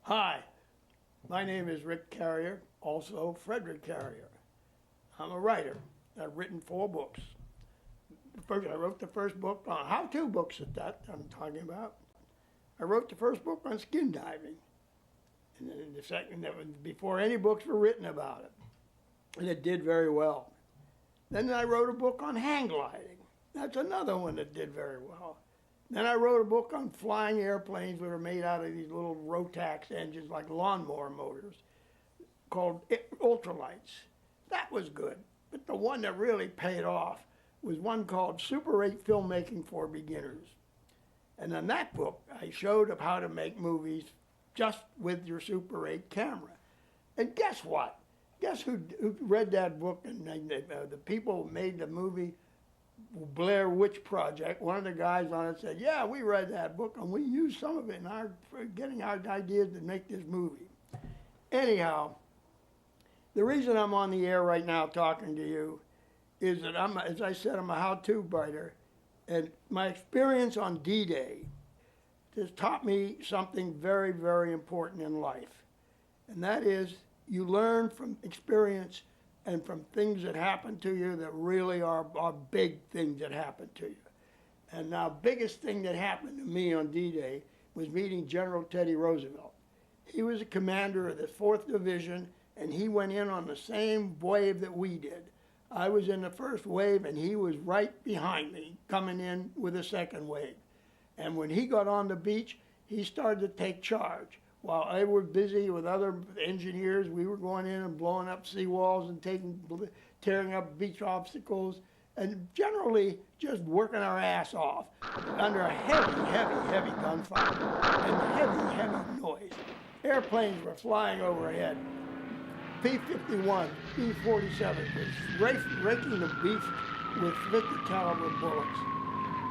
Hi, my name is Rick Carrier, also Frederick Carrier. I'm a writer. I've written 4 books. First, I wrote the first book on how-to books at that I'm talking about. I wrote the first book on skin diving. And then the second, that was before any books were written about it. And it did very well. Then I wrote a book on hang gliding. That's another one that did very well. Then I wrote a book on flying airplanes that are made out of these little Rotax engines like lawnmower motors called ultralights. That was good. But the one that really paid off was one called Super 8 Filmmaking for Beginners. And in that book, I showed of how to make movies just with your Super 8 camera. And guess what? Guess who read that book? And the people who made the movie Blair Witch Project, one of the guys on it said, yeah, we read that book and we used some of it in our getting our ideas to make this movie. Anyhow, the reason I'm on the air right now talking to you is that as I said, I'm a how-to writer, and my experience on D-Day has taught me something very, very important in life. And that is you learn from experience and from things that happen to you that really are big things that happen to you. And now, biggest thing that happened to me on D-Day was meeting General Teddy Roosevelt. He was a commander of the 4th Division, and he went in on the same wave that we did. I was in the first wave, and he was right behind me, coming in with the second wave. And when he got on the beach, he started to take charge. While I was busy with other engineers, we were going in and blowing up seawalls and tearing up beach obstacles, and generally just working our ass off under a heavy, heavy, heavy gunfire and heavy, heavy noise. Airplanes were flying overhead. P-51, B-47 was raking the beach with 50 caliber bullets.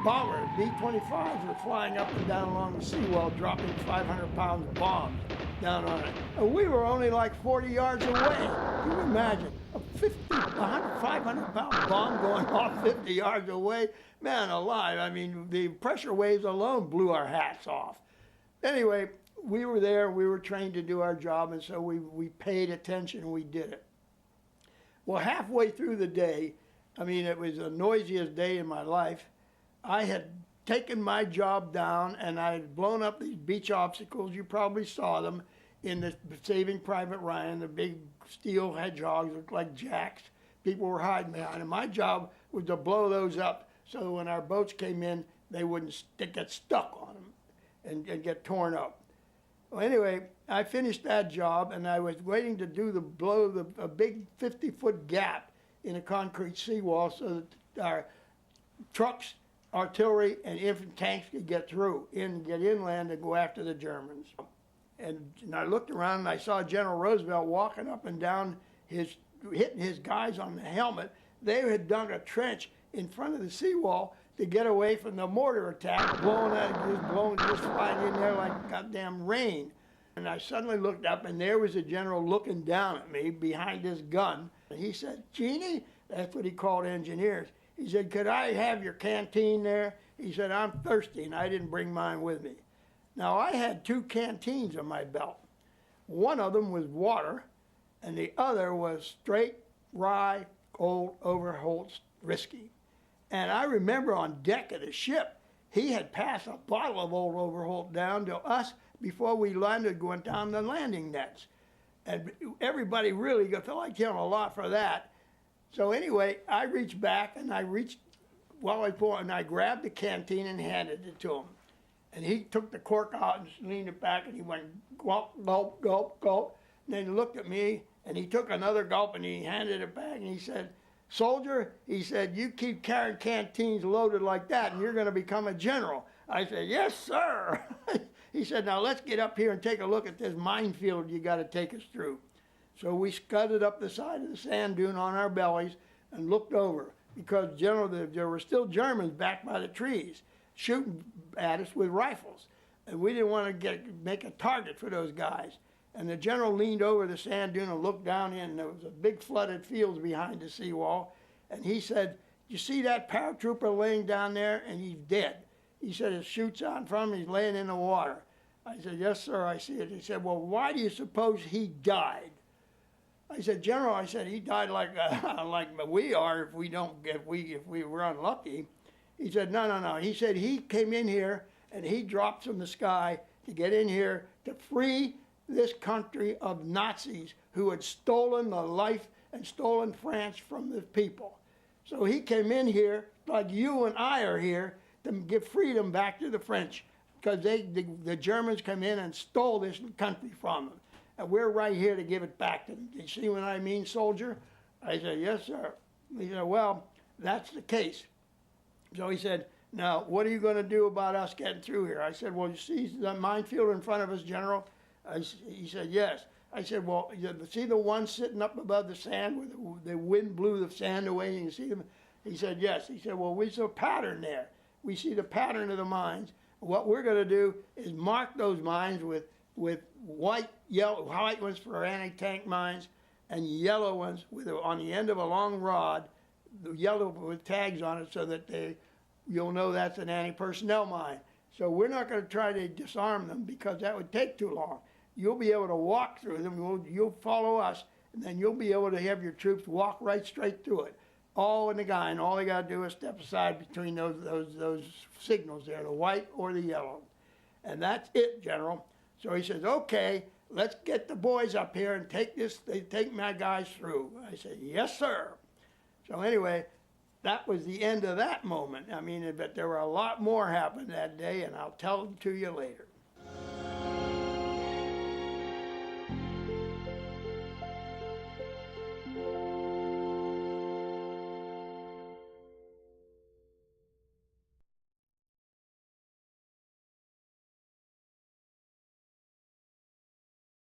Bombers, B-25s were flying up and down along the seawall, dropping 500-pound bombs down on it. And we were only like 40 yards away. Can you imagine? A 500-pound bomb going off 50 yards away? Man alive, I mean, the pressure waves alone blew our hats off. Anyway, we were there, we were trained to do our job, and so we paid attention and we did it. Well, halfway through the day, I mean, it was the noisiest day in my life. I had taken my job down and I had blown up these beach obstacles. You probably saw them in the Saving Private Ryan, the big steel hedgehogs looked like jacks. People were hiding behind them. My job was to blow those up so when our boats came in, they wouldn't get stuck on them and get torn up. Well, anyway, I finished that job and I was waiting to blow a big 50-foot gap in a concrete seawall so that our trucks, artillery, and infantry tanks could get through, get inland and go after the Germans. And I looked around and I saw General Roosevelt walking up and down, hitting his guys on the helmet. They had dug a trench in front of the seawall to get away from the mortar attack, just flying in there like goddamn rain. And I suddenly looked up and there was the general looking down at me behind his gun. And he said, "Genie," that's what he called engineers. He said, "Could I have your canteen there?" He said, "I'm thirsty," and I didn't bring mine with me. Now, I had 2 canteens on my belt. One of them was water, and the other was straight rye old Overholt whiskey. And I remember on deck of the ship, he had passed a bottle of old Overholt down to us before we landed, going down the landing nets. And everybody really felt like him a lot for that. So anyway, I reached back and I grabbed the canteen and handed it to him. And he took the cork out and leaned it back and he went gulp, gulp, gulp, gulp. And then he looked at me and he took another gulp and he handed it back and he said, "Soldier," he said, "you keep carrying canteens loaded like that and you're going to become a general." I said, "Yes, sir." He said, "Now let's get up here and take a look at this minefield you got to take us through." So we scudded up the side of the sand dune on our bellies and looked over because there were still Germans back by the trees shooting at us with rifles. And we didn't want to make a target for those guys. And the general leaned over the sand dune and looked down in, and there was a big flooded fields behind the seawall. And he said, "You see that paratrooper laying down there? And he's dead." He said his chute's out in front of him, he's laying in the water. I said, yes, sir, I see it. He said, well, why do you suppose he died? I said, General, I said, he died like like we are if we were unlucky. He said, no, no, no. He said he came in here and he dropped from the sky to get in here to free this country of Nazis who had stolen the life and stolen France from the people. So he came in here like you and I are here to give freedom back to the French because the Germans come in and stole this country from them. And we're right here to give it back to them. Do you see what I mean, soldier? I said, yes, sir. He said, well, that's the case. So he said, now, what are you going to do about us getting through here? I said, well, you see the minefield in front of us, General? He said, yes. I said, well, see the one sitting up above the sand where the wind blew the sand away and you see them? He said, yes. He said, well, we see a pattern there. We see the pattern of the mines. What we're going to do is mark those mines with white ones for anti-tank mines and yellow ones on the end of a long rod, the yellow with tags on it so that you'll know that's an anti-personnel mine. So we're not going to try to disarm them because that would take too long. You'll be able to walk through them. You'll follow us, and then you'll be able to have your troops walk right straight through it. All in the guy, and all they got to do is step aside between those signals there, the white or the yellow. And that's it, General. So he says, okay, let's get the boys up here and take my guys through. I said, yes, sir. So anyway, that was the end of that moment. I mean, but there were a lot more happened that day, and I'll tell them to you later.